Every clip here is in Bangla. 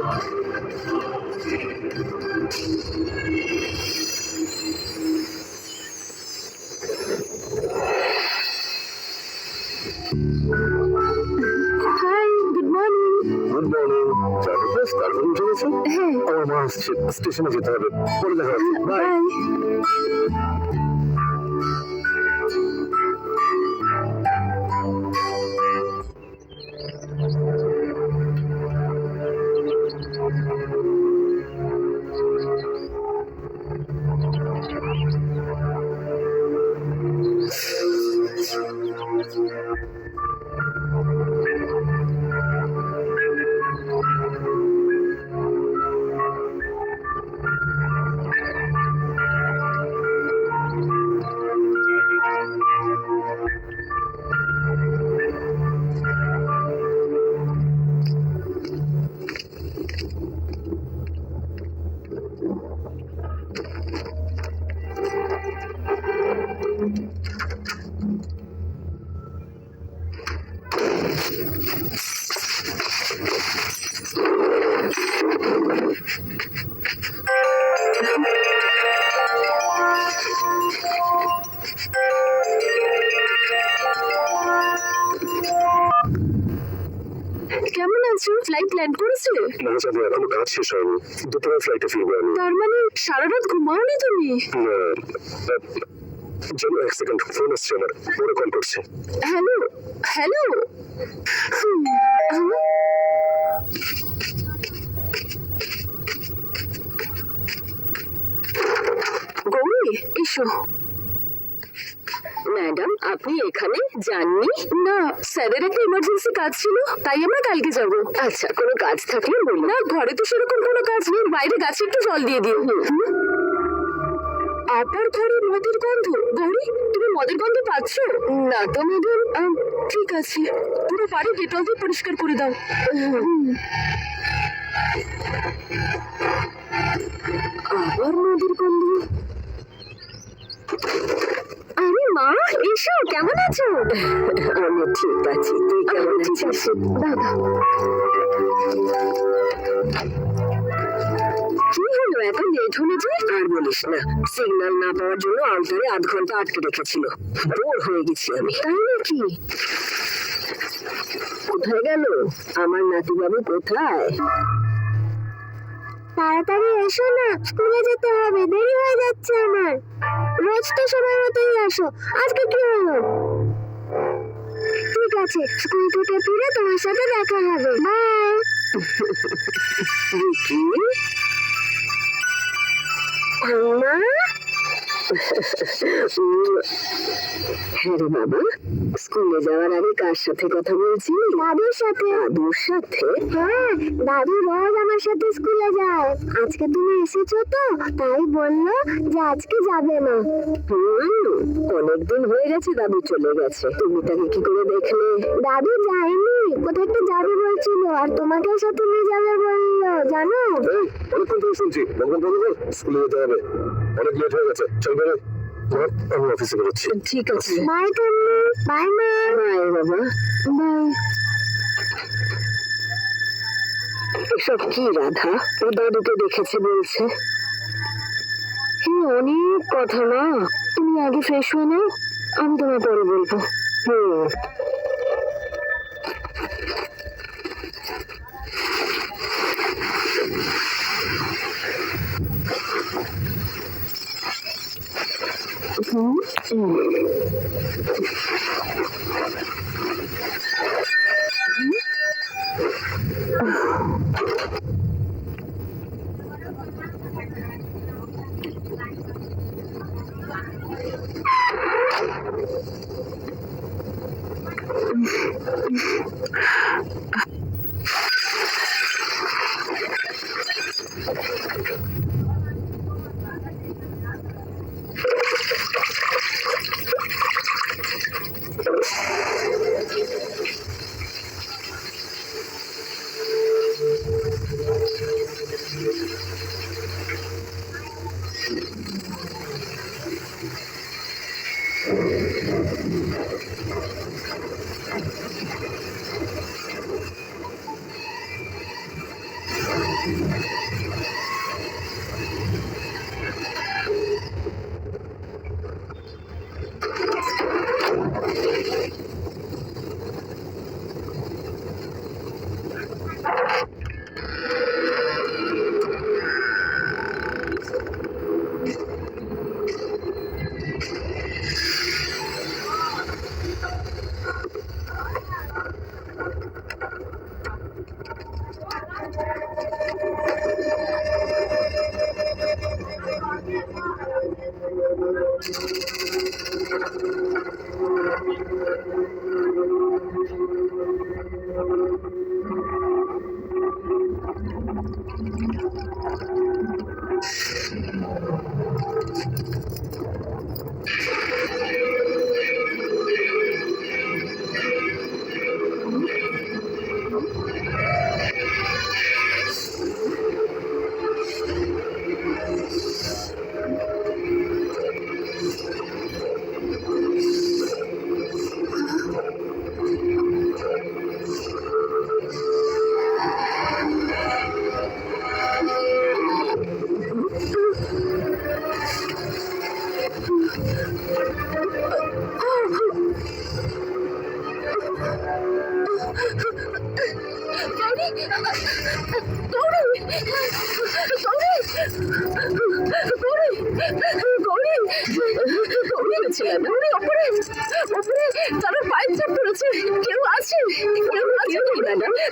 High, good morning. Good morning. তারপরে উঠে গেছে? হ্যাঁ, আমার মা আসছে, স্টেশনে যেতে হবে। পরে দেখা হবে। বাই। বাই। কেমন আছো? ফ্লাইট ল্যান্ড করেছে? না জানি, এখনো কাজ শেষ হয়নি। দুপুরে ফ্লাইটে ফিরবো আমি। তার মানে সারা রাত ঘুমাওনি তুমি? না, যেন এক সেকেন্ড, ফোন আসছে আমার, পরে কল করছে। Hello, hello. গৌরী, এসো। ম্যাডাম, আপনি এখানে যাননি? না, স্যারের একটা ইমার্জেন্সি কাজ ছিল, তাই আমরা কালকে যাব। আচ্ছা, কোনো কাজ থাকলে বলুন। না, ঘরে তো সেরকম কোনো কাজ নেই, বাইরে গাছে একটু জল দিয়ে দিও। আপনার ঘরে মদের গন্ধ? গৌরী, তুমি মদের গন্ধ পাচ্ছ? না তো ম্যাডাম। ঠিক আছে, পুরো বাড়ি ডেটল দিয়ে পরিষ্কার করে দাও। আবার মদের গন্ধ। আরে মা, এসো, কেমন আছো? আমি ঠিক আছি, তুই কেমন আছিস? দাদা, কি হলো, এত লেট হলো যে? আর বলিস না, সিগন্যাল না পাওয়ার জন্য আউটারে আধ ঘন্টা আটকে রেখেছিল। বোর হয়ে গেছি আমি। তাই নাকি? কোথায় গেল আমার নাতিবাবু? কোথায়? তাড়াতাড়ি এসো না, স্কুলে যেতে হবে, দেরি হয়ে যাচ্ছে আমার। রোজ তো সময় মতোই আসো, আজকে কি হলো? ঠিক আছে, স্কুল থেকে ফিরে তোমার সাথে দেখা হবে। বাই। কি? মা? হ্যাঁ রে বাবা, স্কুলে যাওয়ার আগে কার সাথে কথা বলছি? দাদুর সাথে। দাদুর সাথে? হ্যাঁ, দাদু রোজ আমার সাথে স্কুলে যায়। আজকে তুমি এসেছো তো, তাই বললো যে আজকে যাবে না। অনেকদিন হয়ে গেছে দাদু চলে গেছে, তুমি তাকে কি করে দেখলে? দাদু যায়নি, কোথায় একটা যাবে বলছিল, আর তোমাকেও সাথে নিয়ে যাবে বললো, জানো? অনেকক্ষণ ধরে শুনছি, স্কুলে যেতে হবে, অনেক লেট হয়ে গেছে, চল বেরো। আমি অফিসে বেরোচ্ছি। ঠিক আছে, বাই কান্নু, বাই মা। বাই বাবা, বাই। এসব কি রাধা? ও দাদুকে দেখেছে বলছে। অনেক কথা না, তুমি আগে ফ্রেশ হয়ে নাও, আমি তোমার পরে বলবো।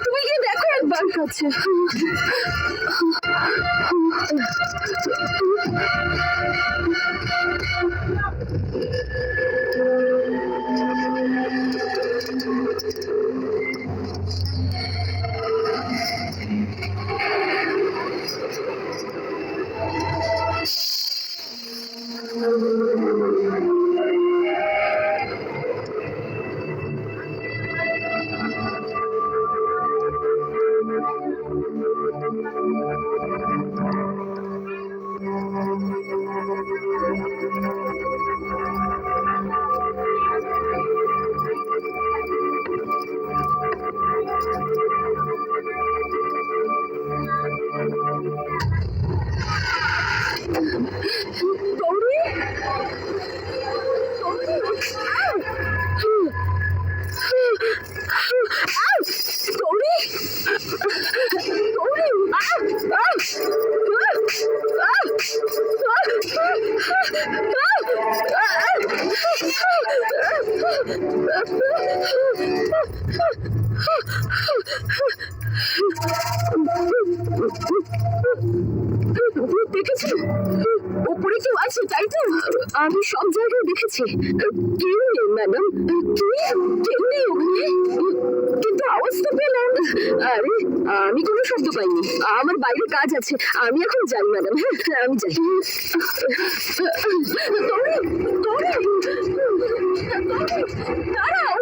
তুমি গিয়ে দেখো একবার কাছে। দেখেছো ওপরে কেউ আছে, তাই তো? আমি সব জায়গায় দেখেছি, কেউ নেই ম্যাডাম, কেউ নেই ওখানে, কিন্তু আওয়াজ তো পেলাম। আরে আমি কোনো শব্দ পাইনি, আমার বাইরে কাজ আছে, আমি এখন যাই ম্যাডাম। হ্যাঁ আমি যাই। দাঁড়াও।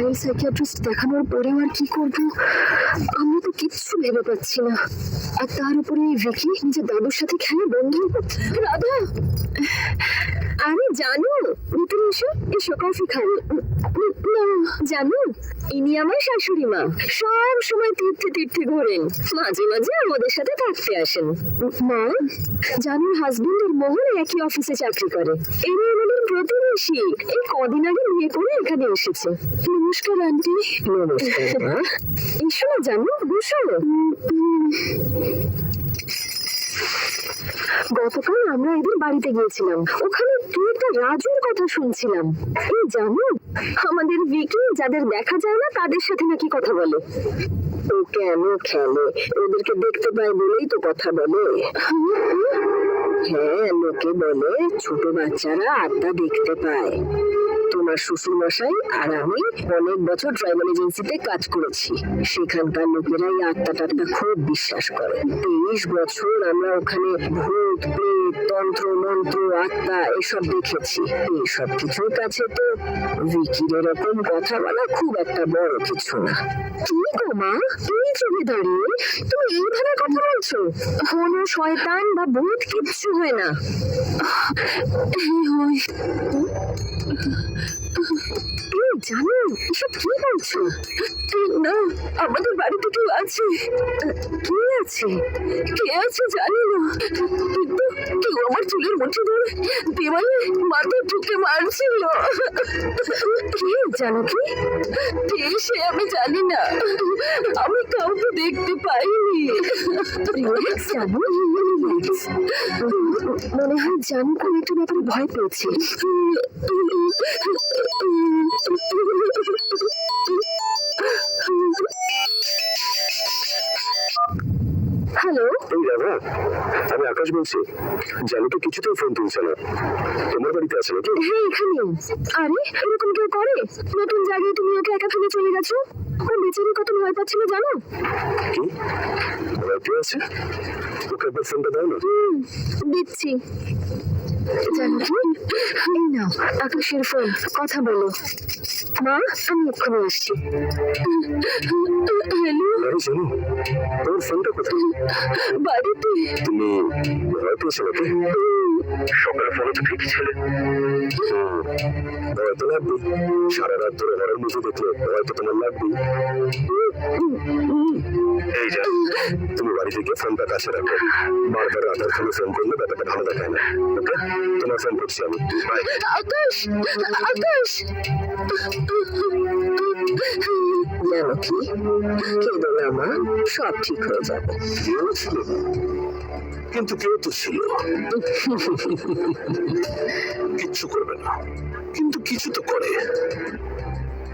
চাইল্ড সাইকিয়াট্রিস্ট দেখানোর পরেও আর কি করব, আমি তো কিচ্ছু ভেবে পাচ্ছি না। আর তার উপরে এই ভিকি নিজের দাদুর সাথে খেলা বন্ধ করছে। রাধা, আরে জানো, ভিতরে এসো, এসো কফি খাও। না জানো, ইনি আমার শাশুড়ি মা, সব সময় তীর্থে তীর্থে ঘোরেন, মাঝে মাঝে আমাদের সাথে থাকতে আসেন। মা, জানুর হাজবেন্ড আর মোহন একই অফিসে চাকরি করে, এরা আমাদের প্রতিবেশী, এই কদিন আগে বিয়ে করে এখানে এসেছে। নমস্কার আন্টি। নমস্কার মা। এসো না জানো, বসো। গতকাল আমরা এদের বাড়িতে গিয়েছিলাম, ওখানে কি একটা রাজুর কথা শুনছিলাম। এই জানো, আমাদের ভিকি যাদের দেখা যায় না তাদের সাথে নাকি কথা বলে। ও কেন খেলে, ওদেরকে দেখতে পায় বলেই তো কথা বলে। হ্যাঁ, লোকে বলে ছোট বাচ্চারা আত্মা দেখতে পায়। তোমার শ্বশুর মশাই আর আমি অনেক বছর ট্রাইবাল এজেন্সিতে কাজ করেছি, সেখানকার লোকেরা এই আত্মা টাত্মা খুব বিশ্বাস করে। 23 বছর আমরা ওখানে ভূত প্রেত তন্ত্র মন্ত্র আত্মা এসব দেখেছি। এইসব কিছুর কাছে তো ভিকির এরকম কথা বলা খুব একটা বড় কিছু না। কি গো মা, এই চোখে দাঁড়িয়ে তুমি এইভাবে কথা বলছো? কোনো শয়তান বা ভূত কিচ্ছু হয় না। জানো এসব কি বলছো? না, আমাদের বাড়িতে কেউ আছে। কে আছে? কে আছে জানি না, কিন্তু কেউ আমার চুলের মুঠি ধরে দেওয়ালে মাথা ঠুকে মারছিল। কে জানো কি? কে সে আমি জানি না, আমি কাউকে দেখতে পাইনি। জানো, মনে হয় জানো কোনো একটা ব্যাপারে ভয় পেয়েছি। হ্যালো। এই রাধা, আমি আকাশ বলছি। জানো তো কিছুতেই ফোন তুলছে না, তোমার বাড়িতে আছে নাকি? হ্যাঁ এখানে। আরে এরকম কেউ করে? নতুন জায়গায় তুমি ওকে একা ফেলে চলে গেছো। ও বেচারি কত ভয় পাচ্ছিল জানো। কি ভয় আছে? ওকে একবার ফোনটা দাও না। দিচ্ছি। জানো কি, এই নাও আকাশের ফোন, কথা বলো। মা, আমি এক্ষুনি আসছি। হ্যালো। আরে জানো, ওর ফোনটা কোথায়? বাড়িতে। তুমি ভয় পেয়েছো নাকি? সকালে ফোনে তো ঠিকই ছিলে। ভয় তো লাগবে, সারা রাত ধরে হরের মুভি দেখলে ভয় তো তোমার লাগবে। এই যা, তুমি বাড়িতে গিয়ে ফোনটা কাছে রাখো, বারবার রাধার ফোনে ফোন করলে ব্যাপারটা ভালো দেখায় না। ওকে, তোমার ফোন করছি আমি। বাই। আকাশ, আকাশ। জানো কি, কেঁদো না মা, সব ঠিক হয়ে যাবে। কেউ ছিল না, কিন্তু কেউ তো ছিল। কিচ্ছু করবে না, কিন্তু কিছু তো করে।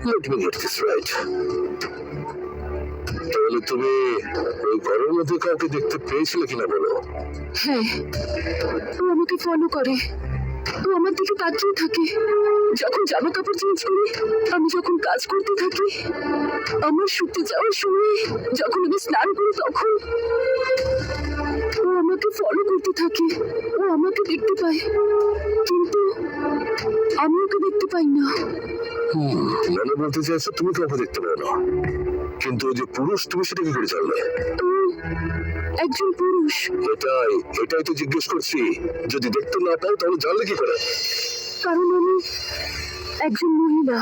Let me get this right. তাহলে তুমি ওই ঘরের মধ্যে কাউকে দেখতে পেয়েছিলে কিনা বলো? হ্যাঁ, ও আমাকে ফলো করে, ও আমার দিকে তাকিয়ে থাকে। যখন জামা কাপড় চেঞ্জ করি, আমি যখন কাজ করতে থাকি, আমার শুতে যাওয়ার সময়, যখন আমি স্নান করি তখন ও আমাকে ফলো করতে থাকে। ও আমাকে দেখতে পায়, কিন্তু আমি ওকে দেখতে পাই না। মানে বলতে চাইছো তুমি কাউকে দেখতে পাও না, কিন্তু ওই যে পুরুষ, তুমি সেটা কি করে জানলে? ও একজন পুরুষ। এটাই তো জিজ্ঞেস করছি, যদি দেখতে না পাও তাহলে জানলে কি করে? কারণ আমি একজন মহিলা।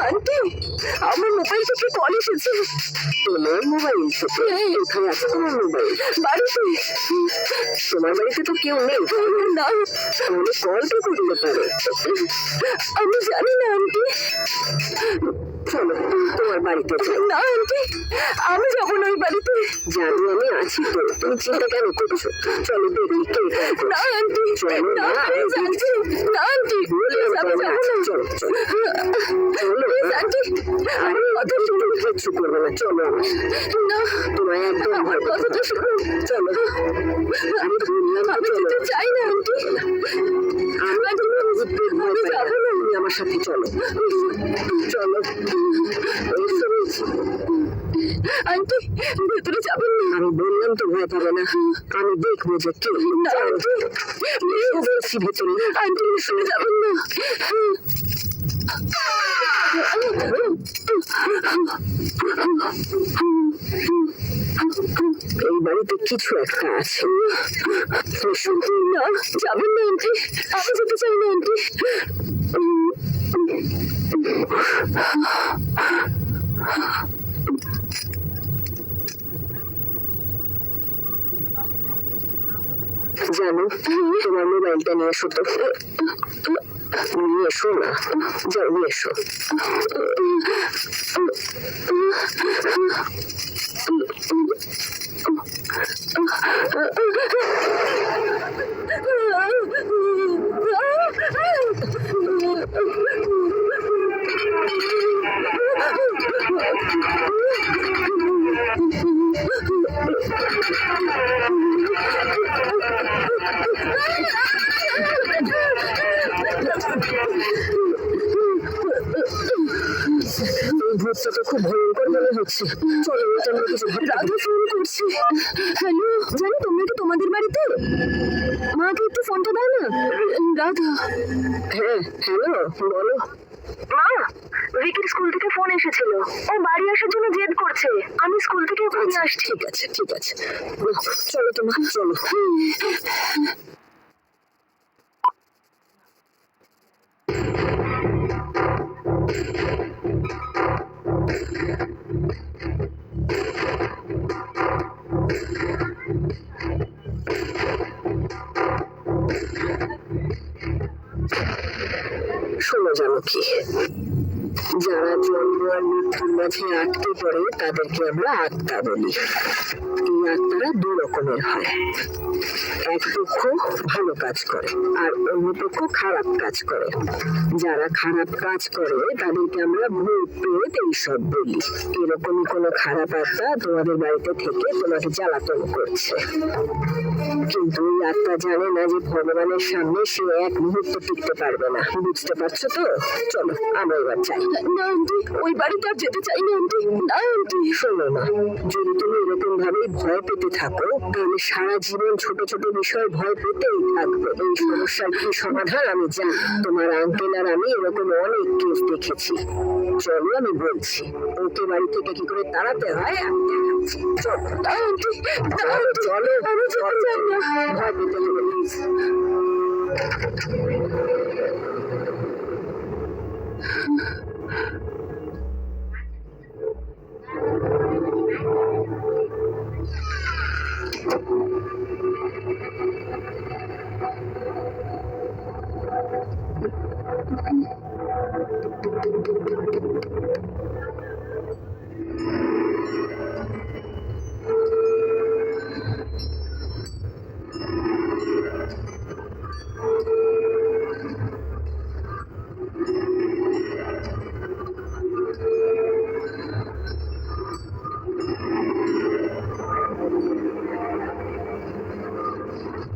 আন্টি, আমার মোবাইল থেকে কল এসেছে। তোমার মোবাইল থেকে? কোথায় আছে তোমার মোবাইল? বাড়িতে। তোমার বাড়িতে তো কেউ নেই না, তাহলে কল কে করতে পারে? আমি জানি না আন্টি। চলো তোমার বাড়িতে যাই। না আন্টি, আমি যাবো না ওই বাড়িতে। জানি আমি আছি তো, তুমি চিন্তা কেন করছো? চলো দেখি কে। না আন্টি, চলো না প্লিজ আন্টি। না আন্টি, প্লিজ আমি যাবো না। চলো চলো প্লিজ আন্টি, আরে কথা শুনো। কিচ্ছু করবে না, চলো। না, তোমায় একদম আমার কথাটা শুনো। চলো। আমি বললাম আমি যেতে চাই না আন্টি। আমি যাবো না। তুমি আমার সাথে চলো চলো আন্টি ভেতরে যাবেন না আমি বললাম তো ভয় পাবে না আমি দেখবো যে কে বলছি ভেতরে আন্টি শুনে যাবেন না এই বাড়িতে কিছু একটা আছে না যাবেন না আন্টি আমি যেতে চাই না আন্টি জানো তোমার মোবাইলটা নিয়ে এসো তো নিয়ে এসো না যাও নিয়ে এসো ভূতটা তো খুব ভয়ঙ্কর মনে হচ্ছে চলো এটা আমরা কিছু রাধা ফোন করছি হ্যালো জানো তোমরা কি তোমাদের বাড়িতে মাকে একটু ফোনটা দাও না রাধা হ্যাঁ হ্যালো বলো মা রিকির স্কুল থেকে ফোন এসেছিল ও বাড়ি আসার জন্য জেদ করছে আমি স্কুল থেকে ওখানে আসছি ঠিক আছে ঠিক আছে চলো তোমার চলো শোনো জানো কি যারা জন্ম আর মৃত্যুর মাঝে আটকে পড়ে তাদেরকে আমরা আত্মা বলি এই আত্মারা দু রকমের হয় এক পক্ষ ভালো কাজ করে আর অন্য পক্ষ খারাপ কাজ করে যারা খারাপ কাজ করে তাদেরকে আমরা ভূত প্রেত এইসব বলি এরকমই কোনো খারাপ আত্মা তোমাদের বাড়িতে থেকে তোমাকে জ্বালাতন করছে কিন্তু ওই আত্মা জানে না যে ভগবানের সামনে সে এক মুহূর্ত টিকতে পারবে না বুঝতে পারছো তো চলো আমরা এবার চাই না আন্টি ওই বাড়িতে আর যেতে চাই না আন্টি না আন্টি শোনো না যদি তুমি এরকম ভাবে ভয় পেতে থাকো তাহলে সারা জীবন ছোট ছোট বিষয় ভয় পেতেই থাকবে এই সমস্যার কি সমাধান আমি জানি তোমার আঙ্কেল আর আমি এরকম অনেক কেস দেখেছি চলো আমি বলছি ওকে বাড়ি থেকে কি করে তাড়াতে হয় আমি দেখাচ্ছি চলো না আন্টি চলো আমি যেতে চাই না ভয় পেতে হবে প্লিজ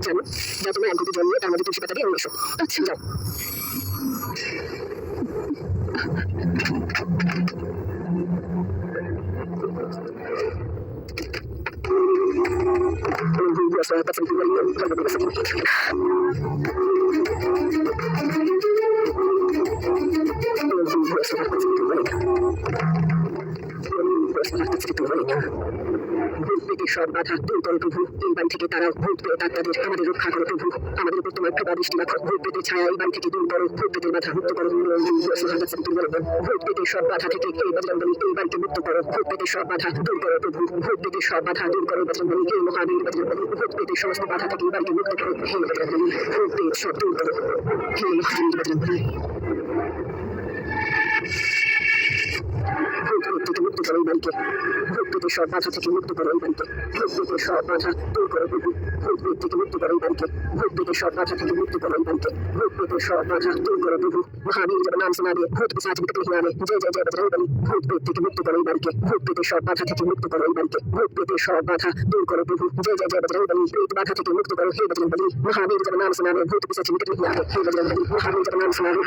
জানো যা তোমার অ্যাঙ্গুলটি জন্মিয়ে তার মধ্যে তুলসী পাতা দিয়ে নিয়ে এসো আচ্ছা যাও সব বাধা দূর করো প্রভু এই বাড়ি থেকে তারা ভূত পেয়ে তাদের আমাদের রক্ষা করো প্রভু আমাদের উপর তোমার কৃপা দৃষ্টি রাখো ভূত পেতে ছায়া এই বাড়ি থেকে দূর করো ভূত পেতে বাধা মুক্ত করো ভূত পেতে সব বাধা থেকে এই বজরঙ্গলী এই বাড়িকে মুক্ত করো ভূত পেতে সব বাধা দূর করো প্রভু ভূত পেতে সব বাধা দূর করো বজরঙ্গলী এই মহাবীর বজরঙ্গলী ভূত পেতে সমস্ত বাধা থেকে এই বাড়িকে মুক্ত করো হে বজরঙ্গলী ভূত পেতে সব দূর করো হে মহাবীর বজরঙ্গলী ভূত থেকে মুক্ত মুক্ত করো এই বাড়িকে। ভূত পেতে সব বাধা থেকে মুক্ত করো এই বাড়িকে। ভূত পেতে সব বাধা দূর করো প্রভু। ভূত পেট থেকে মুক্ত করো এই বাড়িকে। ভূত পেতে সব বাধা থেকে মুক্ত করো এই বাড়িকে। ভূত পেতে सौ बाधा दूर करो प्रभु। महावीर जब नाम सुना दे भूत पिशाच निकल ही आवे। जय जय जय बजरंगबली। भूत पेट থেকে মুক্ত করো এই বাড়িকে। ভূত পেতে সব বাধা থেকে মুক্ত করো এই বাড়িকে। ভূত পেতে সব বাধা दूर करो प्रभु। जय जय जय बजरंगबली। पेट बाधा থেকে মুক্ত করো हे बजरंगबली। महावीर जब नाम सुना दे भूत पिशाच निकल ही आवे। हे बजरंगबली। महावीर जब नाम सुना दे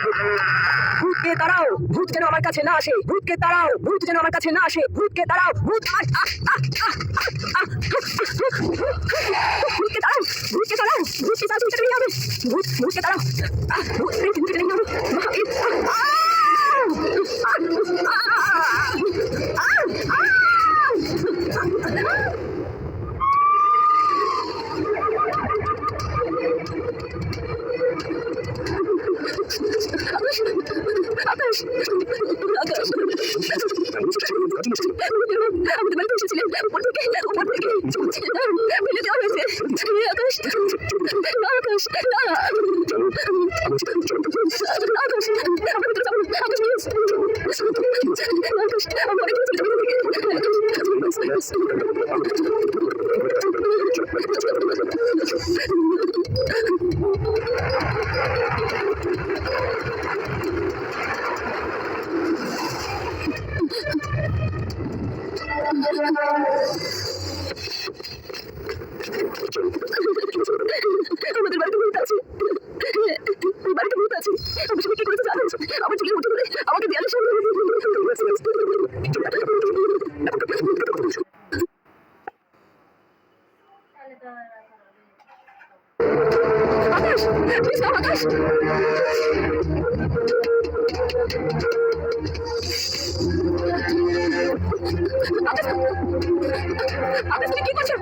ভূতকে তাড়াও। ভূত যেন আমার কাছে না আসে। ভূতকে তাড়াও। ভূত যেন আমার কাছে না আসে। ভূতকে তাড়াও। ভূত ভূতকে তাড়াও। ভূতকে তাড়াও। ভূত পিशाच निकल ही आवे। ভূতকে তাড়াও। भूत पेट निकल ही आवे। महावीर আমাদের বাড়িতে ভূত আছে। বাড়িতে ভূত আছে। আমি সবাই কি করেছে জানো? আমার চুলে উঠে ধরে আমাকে দেয়ালের সামনে আকাশ, প্লিজ নাও আকাশ। আকাশ তুমি কি করছো?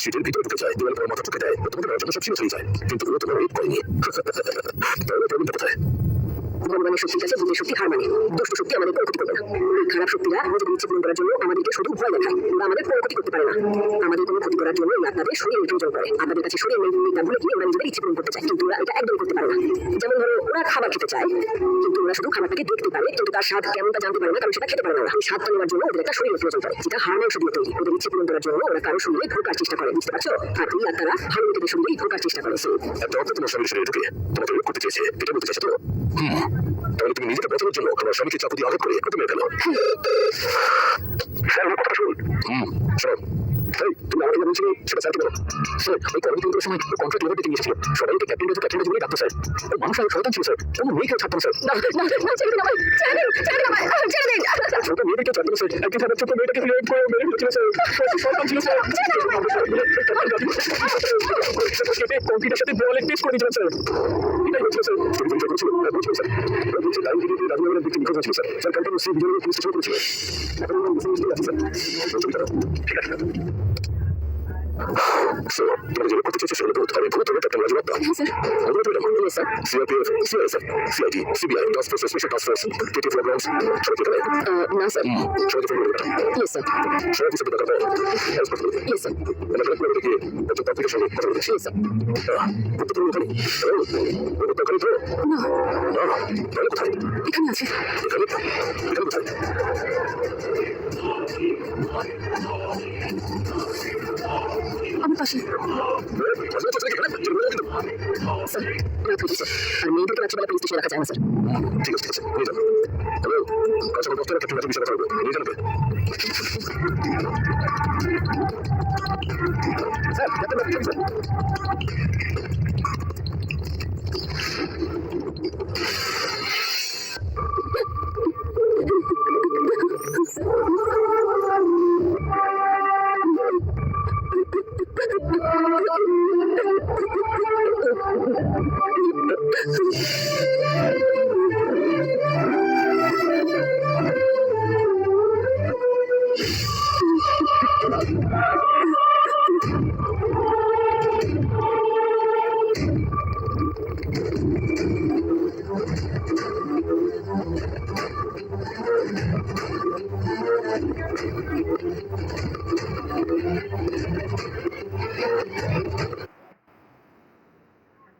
শীতের ভিতরে ঢুকে যায়, দেওয়াল পর মাথা ঢুকে দেয়, তোমাদের জন্য সব ছিল চলে যায়, কিন্তু ও তোমার রেপ করেনি। তাহলে প্রবলেমটা কোথায়? ভগবানের শক্তির কাছে ভূতের শক্তি হার মানে। দুষ্ট শক্তি আমাদের কোনো ক্ষতি করবে না। এই খারাপ শক্তিরা নিজেদের ইচ্ছে পূরণ করার জন্য আমাদেরকে শুধু ভয় দেখায়, ওরা আমাদের কোনো ক্ষতি করতে পারে না। আমাদের কোনো ক্ষতি করার জন্য ওরা আপনাদের শরীরের প্রয়োজন করে। আপনাদের কাছে শরীর নেই তা ভুলে গিয়ে ওরা নিজেদের ইচ্ছে পূরণ করতে চায়, কিন্তু ওরা এটা একদমই করতে পারে না। যেমন ধরো ওরা খাবার খেতে চায়, কিন্তু ওরা শুধু খাবারটাকে দেখতে পারে, কিন্তু তার স্বাদ কেমন তা জানতে পারে না, কারণ সেটা খেতে পারে না। ওরা এই স্বাদটা নেওয়ার জন্য ওদের একটা শরীরের প্রয়োজন করে, যেটা হাড় মাংস দিয়ে তৈরি। ওদের ইচ্ছে পূরণ করার জন্য ওরা কারো শরীরে ঢোকার চেষ্টা করে, বুঝতে পারছো? আর এই আত্মারা ভালো লোকেদের শরীরে ঢোকার চেষ্টা করে। একটা অর্থ তোমার স্বামীর শরীরে ঢুকে তোমাকে রেপ করতে চেয়েছে, এটা বলতে চাইছো তো? তাহলে তুমি নিজেকে বাঁচানোর জন্য তোমার স্বামীকে চাকু দিয়ে আঘাত করে ওকে মেরে ফেলো। স্যার আমার কথা শুনুন। শোনো, এই তুমি আমাকে যা বলছিলে সেটা স্যারকে বলো। স্যার ওই কলেজ তৈরির সময় কন্ট্রাক্ট লেবার মিটিং এসেছিল, সবাইকে ক্যাপ্টেন রেখে ক্যাপ্টেন বলেই ডাকতো স্যার। ও মানুষ আর শয়তান ছিল স্যার, কোনো মেয়েকেও ছাড়তাম স্যার। না না না, ছেড়ে দিন আমায়, ছেড়ে দিন, ছেড়ে দিন আমায়, ছেড়ে দিন। ছোট মেয়েদেরকে ছাড়তো না স্যার, একদিন আমার ছোট মেয়েটাকে রেপ করে মেরে ফেলেছিল স্যার। শয়তান ছিল স্যার। কম্পিউটার সাথে বলে টেস্ট করে দিয়েছিলেন স্যার। এটাই হচ্ছিল স্যার। তুমি পরিচয় করেছিল? হ্যাঁ বলছিল স্যার। বলছে দারুণ দিদি রাজনগরের দিকে নিখোঁজ হয়েছিল sir. Sir campaign C video police station করেছিল। এখন আমরা মুসলিম আছে স্যার। ঠিক আছে So, তোমাকে যেটা করতে চাইছে সেগুলো ভূত, আর এই ভূত হলো ক্যাপ্টেন রাজু আত্মা। CRPF, CISF, CID, CBI, task force, special task force, KTF programs, সবাই এখানে? না স্যার। সবাইকে ফোন করে দেবেন। Yes sir. সবাই কিছু টাকা পায়, হেল্প করতে হবে। Yes sir. আমরা হেল্প করে গিয়ে একজন তান্ত্রিকের সঙ্গে কথা বলেছি। Yes sir. ভূত তো ওখানে। ভূত ওখানে তো? না, না, তাহলে কোথায়? এখানে আছে। এখানে? এখানে কোথায়? আমার পাশে। স্যার রাত হয়েছে স্যার, আর মেয়েদেরকে রাত্রিবেলা পুলিশ স্টেশনে রাখা যায় না স্যার। ঠিক আছে, ঠিক আছে, নিয়ে যান। হ্যালো, কাছে আমার দপ্তরে ক্যাপ্টেন রাজু বিষয়ে কথা বলবো, নিয়ে যান okay. Sir captain Raju sir.